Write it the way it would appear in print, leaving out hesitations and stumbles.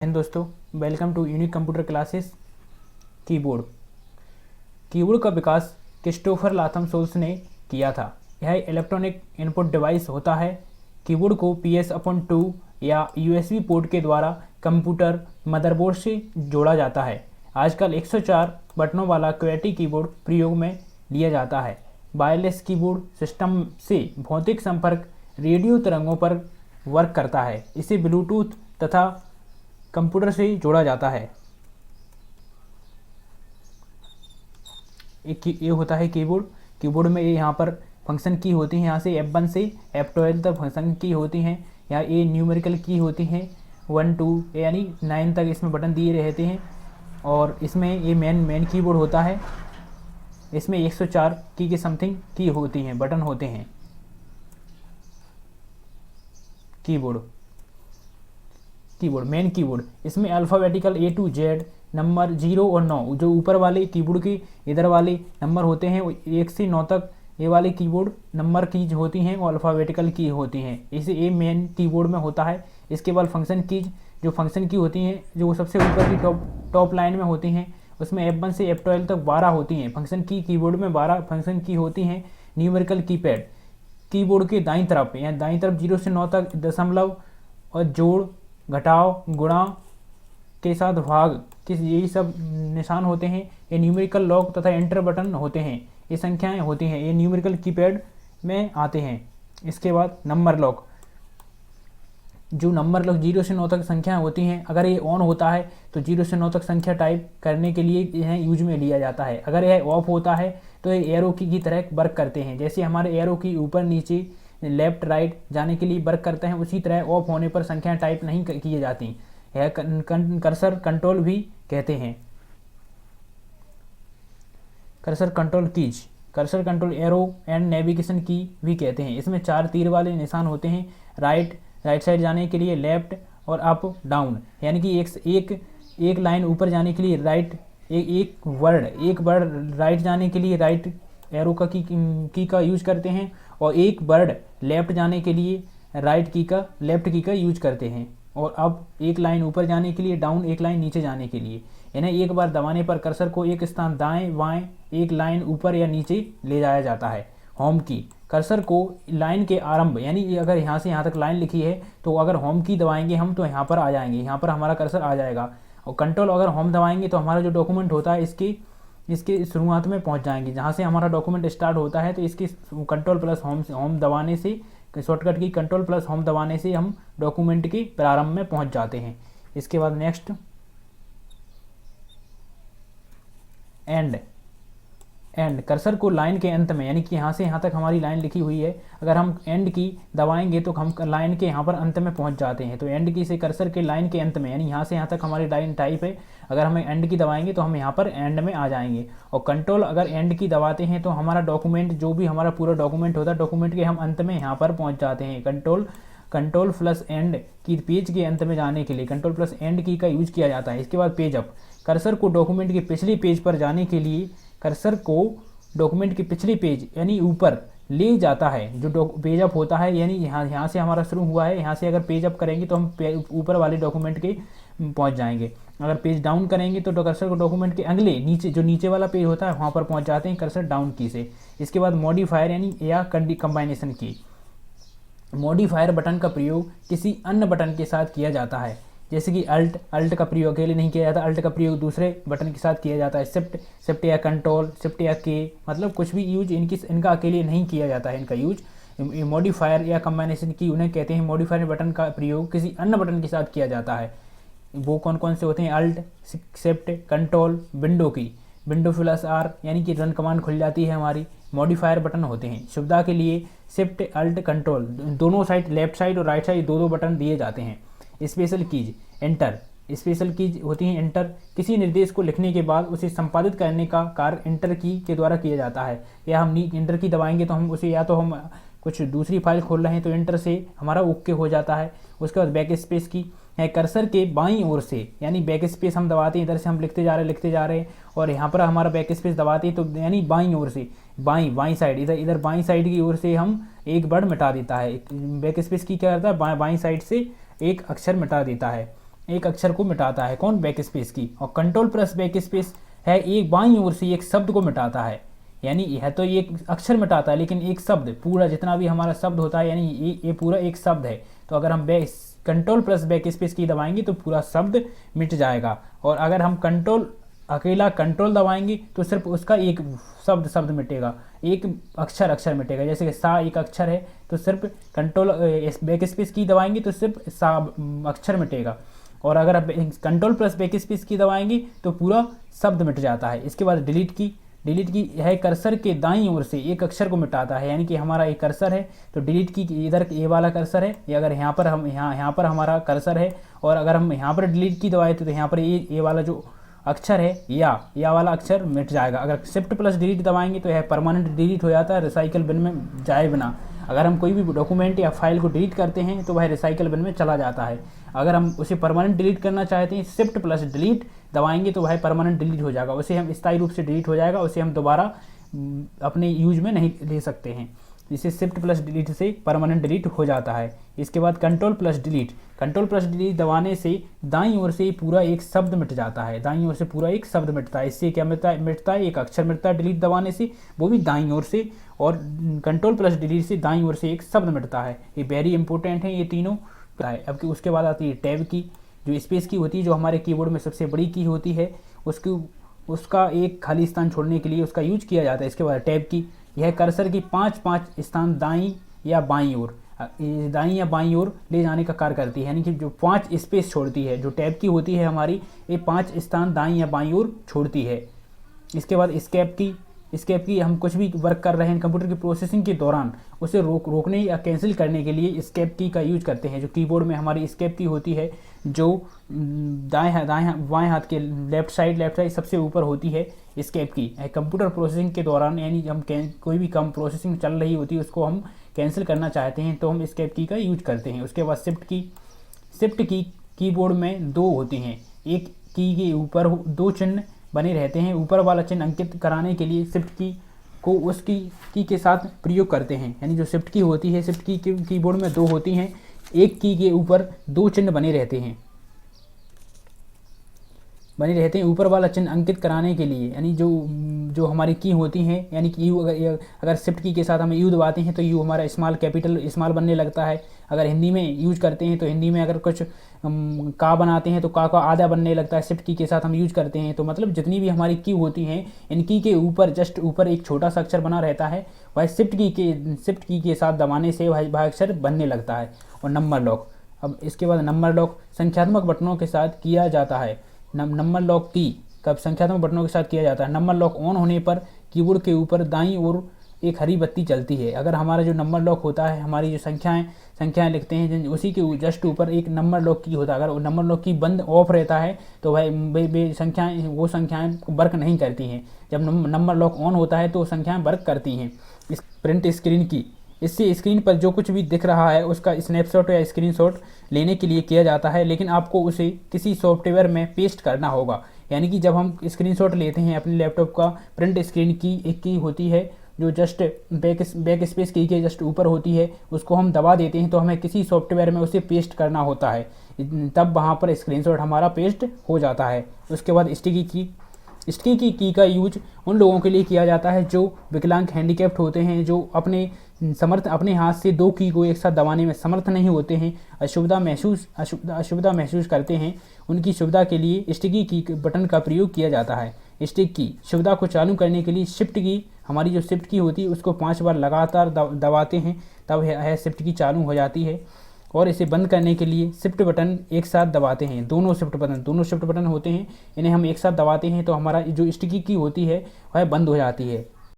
And दोस्तों, welcome to unique computer classes. Keyboard keyboard का विकास क्रिस्टोफर लाथम सोल्स ने किया था। यह इलेक्ट्रॉनिक इनपुट डिवाइस होता है। कीबोर्ड को PS/2 या USB पोर्ट के द्वारा कंप्यूटर मदरबोर्ड से जोड़ा जाता है। आजकल 104 बटनों वाला QWERTY कीबोर्ड प्रयोग में लिया जाता है। वायरलेस कीबोर्ड सिस्टम से भौतिक संपर्क रेडियो तरंगों पर वर्क करता है। इसे ब्लूटूथ तथा कंप्यूटर से जोड़ा जाता है। ये होता है कीबोर्ड। कीबोर्ड में ये यहाँ पर फंक्शन की होती हैं, यहाँ से F1 से F12 तक फंक्शन की होती हैं। यहाँ ये न्यूमेरिकल की होती हैं, 1 2 यानी 9 तक इसमें बटन दिए रहते हैं। और इसमें ये मेन कीबोर्ड होता है। इसमें 104 की के समथिंग की होती हैं, बटन होते हैं। कीबोर्ड मेन कीबोर्ड, इसमें alphabetical A to Z number 0 और 9, जो ऊपर वाले कीबोर्ड के इधर वाले नंबर होते हैं 1 से 9 तक, ये वाले कीबोर्ड नंबर कीज होती हैं और अल्फ़ाबेटिकल की होती हैं। इसे ये मेन कीबोर्ड में होता है। इसके बाद फंक्शन कीज, जो फंक्शन की होती हैं, जो सबसे ऊपर की टॉप लाइन में होती हैं, उसमें F1 से F12 तक 12 होती हैं। फंक्शन की कीबोर्ड में 12 फंक्शन की होती हैं। न्यूमेरिकल कीपैड, कीबोर्ड के दाईं तरफ या दाईं तरफ 0 से 9 तक दशमलव और जोड़, घटाव, गुणा के साथ भाग, किस यही सब निशान होते हैं। ये न्यूमेरिकल लॉक तथा एंटर बटन होते हैं। ये संख्याएं होती हैं, ये न्यूमेरिकल कीपैड में आते हैं। इसके बाद नंबर लॉक, जो नंबर लॉक 0 से 9 तक संख्याएं होती हैं, अगर ये ऑन होता है तो 0 से 9 तक संख्या टाइप करने के लिए यह यूज में लिया जाता है। अगर यह ऑफ होता है तो ये एरो की तरह वर्क करते हैं। जैसे हमारे एरो की ऊपर नीचे लेफ्ट राइट जाने के लिए वर्क करते हैं, उसी तरह ऑफ होने पर संख्याएं टाइप नहीं किए जाती। यह कर्सर कंट्रोल भी कहते हैं। Cursor control keys, cursor control arrow and navigation की भी कहते हैं। इसमें 4 तीर वाले निशान होते हैं। राइट साइड जाने के लिए लेफ्ट और अप डाउन, यानी कि एक लाइन ऊपर जाने के लिए राइट, एक वर्ड राइट जाने के लिए राइट एरो का की का यूज करते हैं, और एक वर्ड लेफ्ट जाने के लिए राइट की का लेफ्ट की का यूज करते हैं। और अब एक लाइन ऊपर जाने के लिए डाउन, एक लाइन नीचे जाने के लिए, यानी एक बार दबाने पर कर्सर को एक स्थान दाएं बाएं एक लाइन ऊपर या नीचे ले जाया जाता है। होम की, कर्सर को लाइन के आरंभ, यानी अगर यहाँ से यहाँ तक लाइन लिखी है तो अगर होम की दबाएंगे हम तो यहाँ पर आ जाएंगे, यहाँ पर हमारा कर्सर आ जाएगा। और कंट्रोल, अगर होम दबाएंगे तो हमारा जो डॉक्यूमेंट होता है इसके शुरुआत में पहुंच जाएंगे। जहां से हमारा डॉक्यूमेंट स्टार्ट होता है तो इसकी कंट्रोल प्लस होम दबाने से, शॉर्टकट की कंट्रोल प्लस होम दबाने से हम डॉक्यूमेंट के प्रारंभ में पहुंच जाते हैं। इसके बाद नेक्स्ट एंड, कर्सर को लाइन के अंत में, यानी कि यहाँ से यहाँ तक हमारी लाइन लिखी हुई है, अगर हम एंड की दबाएंगे तो हम लाइन के यहाँ पर अंत में पहुँच जाते हैं। तो एंड की से कर्सर के लाइन के अंत में, यानी यहाँ से यहाँ तक हमारी लाइन टाइप है, अगर हमें एंड की दबाएंगे तो हम यहाँ पर एंड में आ जाएंगे। और कंट्रोल, अगर एंड की दबाते हैं तो हमारा डॉक्यूमेंट, जो भी हमारा पूरा डॉक्यूमेंट होता है, डॉक्यूमेंट के हम अंत में यहाँ पर पहुँच जाते हैं। कंट्रोल प्लस एंड की पेज के अंत में जाने के लिए कंट्रोल प्लस एंड की का यूज किया जाता है। इसके बाद पेज अप, कर्सर को डॉक्यूमेंट के पिछले पेज पर जाने के लिए कर्सर को डॉक्यूमेंट के पिछले पेज यानी ऊपर ले जाता है। जो पेज अप होता है, यानी यहाँ से हमारा शुरू हुआ है, यहाँ से अगर पेज अप करेंगे तो हम ऊपर वाले डॉक्यूमेंट के पहुँच जाएंगे। अगर पेज डाउन करेंगे तो कर्सर को डॉक्यूमेंट के अगले नीचे वाला पेज होता है वहाँ पर पहुँच जाते हैं कर्सर डाउन की से। इसके बाद मॉडिफायर यानी या कंबाइनेशन की, मॉडिफायर बटन का प्रयोग किसी अन्य बटन के साथ किया जाता है। जैसे कि अल्ट का प्रयोग अकेले नहीं किया जाता, अल्ट का प्रयोग दूसरे बटन के साथ किया जाता है। शिफ्ट या कंट्रोल, शिफ्ट या के, मतलब कुछ भी यूज इनका अकेले नहीं किया जाता है। इनका यूज मॉडिफायर या कंबाइनेशन की उन्हें कहते हैं। मॉडिफायर बटन का प्रयोग किसी अन्य बटन के साथ किया जाता है। वो कौन कौन से होते हैं? Alt, shift, control, window plus R, यानी कि रन कमांड खुल जाती है हमारी, मॉडिफायर बटन होते हैं। सुविधा के लिए शिफ्ट, अल्ट, कंट्रोल दोनों साइड, लेफ्ट साइड और राइट साइड दो बटन दिए जाते हैं। Special keys, enter, special keys होती हैं एंटर, किसी निर्देश को लिखने के बाद उसे संपादित करने का कार्य एंटर की के द्वारा किया जाता है। या हम एंटर की दबाएंगे तो हम उसे, या तो हम कुछ दूसरी फाइल खोल रहे हैं तो एंटर से हमारा ओके हो जाता है। उसके बाद बैक स्पेस की है, कर्सर के बाईं ओर से, यानी बैक स्पेस हम दबाते हैं, इधर से हम लिखते जा रहे हैं और यहाँ पर हमारा बैक स्पेस दबाते हैं तो यानी बाईं ओर से, बाईं साइड, इधर बाईं साइड की ओर से हम एक वर्ड मिटा देता है। बैक स्पेस की क्या करता है, बाईं साइड से एक अक्षर मिटा देता है। एक अक्षर को मिटाता है। कौन? बैक स्पेस की। और कंट्रोल प्लस बैक स्पेस है एक बाईं ओर से एक शब्द को मिटाता है, यानी यह तो एक अक्षर मिटाता है लेकिन एक शब्द, पूरा जितना भी हमारा शब्द होता है, यानी ये पूरा एक शब्द है। तो अगर हम कंट्रोल प्लस बैक स्पेस की दबाएंगे तो पूरा शब्द मिट जाएगा। और अगर हम अकेला कंट्रोल दबाएंगे तो सिर्फ उसका एक शब्द मिटेगा, एक अक्षर मिटेगा। जैसे कि सा एक अक्षर है तो सिर्फ कंट्रोल बैक स्पेस की दबाएंगे तो सिर्फ सा अक्षर मिटेगा। और अगर आप कंट्रोल प्लस बैक स्पेस की दबाएंगे तो पूरा शब्द मिट जाता है। इसके बाद डिलीट की है कर्सर के दाईं ओर से एक अक्षर को मिटाता है, यानी कि हमारा एक कर्सर है तो डिलीट की इधर ये वाला कर्सर है, या अगर यहाँ पर हमारा कर्सर है और अगर हम यहाँ पर डिलीट की दबाए तो यहाँ पर ये वाला जो अक्षर है या वाला अक्षर मिट जाएगा। अगर शिफ्ट प्लस डिलीट दबाएंगे तो यह परमानेंट डिलीट हो जाता है, रिसाइकल बिन में जाए बिना। अगर हम कोई भी डॉक्यूमेंट या फाइल को डिलीट करते हैं तो वह रिसाइकल बिन में चला जाता है। अगर हम उसे परमानेंट डिलीट करना चाहते हैं, शिफ्ट प्लस डिलीट दबाएंगे तो वह परमानेंट डिलीट हो जाएगा, उसे हम स्थायी रूप से डिलीट हो जाएगा, उसे हम दोबारा अपने यूज में नहीं ले सकते हैं। इसे शिफ्ट प्लस डिलीट से परमानेंट डिलीट हो जाता है। इसके बाद कंट्रोल प्लस डिलीट दबाने से दाईं ओर से पूरा एक शब्द मिट जाता है, दाईं ओर से पूरा एक शब्द मिटता है। इससे क्या मिटता है एक अक्षर मिटता है डिलीट दबाने से, वो भी दाईं ओर से। और कंट्रोल प्लस डिलीट से दाईं ओर से एक शब्द मिटता है। ये वेरी इंपॉर्टेंट है ये तीनों। अब उसके बाद आती है टैब की, जो स्पेस की होती है, जो हमारे कीबोर्ड में सबसे बड़ी की होती है, उसका एक खाली स्थान छोड़ने के लिए उसका यूज किया जाता है। इसके बाद टैब की, यह कर्सर की 5 स्थान दाईं या बाईं ओर ले जाने का कार्य करती है, यानी कि जो 5 स्पेस छोड़ती है, जो टैब की होती है हमारी, ये 5 स्थान दाईं या बाईं ओर छोड़ती है। इसके बाद स्केप की हम कुछ भी वर्क कर रहे हैं कंप्यूटर की प्रोसेसिंग के दौरान, उसे रोकने या कैंसिल करने के लिए स्केप की का यूज करते हैं। जो कीबोर्ड में हमारी स्केप की होती है, जो बाएं हाथ के लेफ्ट साइड सबसे ऊपर होती है, स्केप की कंप्यूटर प्रोसेसिंग के दौरान, यानी हम कोई भी कम प्रोसेसिंग चल रही होती है उसको हम कैंसिल करना चाहते हैं तो हम स्केप की का यूज करते हैं। उसके बाद शिफ्ट की कीबोर्ड में 2 होती हैं, एक की के ऊपर 2 चिन्ह बने रहते हैं। ऊपर वाला चिन्ह अंकित कराने के लिए शिफ्ट की को उस की के साथ प्रयोग करते हैं, यानी जो शिफ्ट की होती है, शिफ्ट की कीबोर्ड में 2 होती हैं, एक की के ऊपर 2 चिन्ह बने रहते हैं ऊपर वाला चिन्ह अंकित कराने के लिए, यानी जो हमारी की होती हैं, यानी कि यू, अगर शिफ्ट की के साथ हम यू दबाते हैं तो यू हमारा स्मॉल बनने लगता है। अगर हिंदी में यूज करते हैं तो हिंदी में अगर कुछ का बनाते हैं तो का आधा बनने लगता है, शिफ्ट की के साथ हम यूज करते हैं। तो मतलब जितनी भी हमारी की होती हैं, इन की के ऊपर जस्ट ऊपर एक छोटा सा अक्षर बना रहता है, वह शिफ्ट की के साथ दबाने से वह अक्षर बनने लगता है। और नंबर लॉक, अब इसके बाद नंबर लॉक संख्यात्मक बटनों के साथ किया जाता है। नंबर लॉक की कब संख्यात्मक बटनों के साथ किया जाता है? नंबर लॉक ऑन होने पर कीबोर्ड के ऊपर दाईं ओर एक हरी बत्ती चलती है। अगर हमारा जो नंबर लॉक होता है, हमारी जो संख्याएं लिखते हैं, उसी के जस्ट ऊपर एक नंबर लॉक की होता है। अगर नंबर लॉक की बंद ऑफ रहता है तो वह संख्याएं वर्क नहीं करती हैं। जब नंबर लॉक ऑन होता है तो संख्याएं वर्क करती हैं। इस प्रिंट स्क्रीन की, इससे स्क्रीन पर जो कुछ भी दिख रहा है उसका स्नैपशॉट या स्क्रीनशॉट लेने के लिए किया जाता है, लेकिन आपको उसे किसी सॉफ्टवेयर में पेस्ट करना होगा। यानी कि जब हम स्क्रीनशॉट लेते हैं अपने लैपटॉप का, प्रिंट स्क्रीन की एक की होती है जो जस्ट बैक स्पेस की के जस्ट ऊपर होती है, उसको हम दबा देते हैं तो हमें किसी सॉफ्टवेयर में उसे पेस्ट करना होता है, तब वहाँ पर स्क्रीनशॉट हमारा पेस्ट हो जाता है। उसके बाद स्टिकी की का यूज उन लोगों के लिए किया जाता है जो विकलांग हैंडीकैप्ड होते हैं, जो अपने हाथ से 2 की को एक साथ दबाने में समर्थ नहीं होते हैं, असुविधा महसूस करते हैं। उनकी सुविधा के लिए स्टिकी की बटन का प्रयोग किया जाता है। स्टिक की सुविधा को चालू करने के लिए शिफ्ट की, हमारी जो शिफ्ट की होती है उसको 5 बार लगातार दबाते हैं, तब यह शिफ्ट की चालू हो जाती है। और इसे बंद करने के लिए शिफ्ट बटन एक साथ दबाते हैं। दोनों शिफ्ट बटन होते हैं, इन्हें हम एक साथ दबाते हैं तो हमारा जो स्टिकी की होती है वह बंद हो जाती है।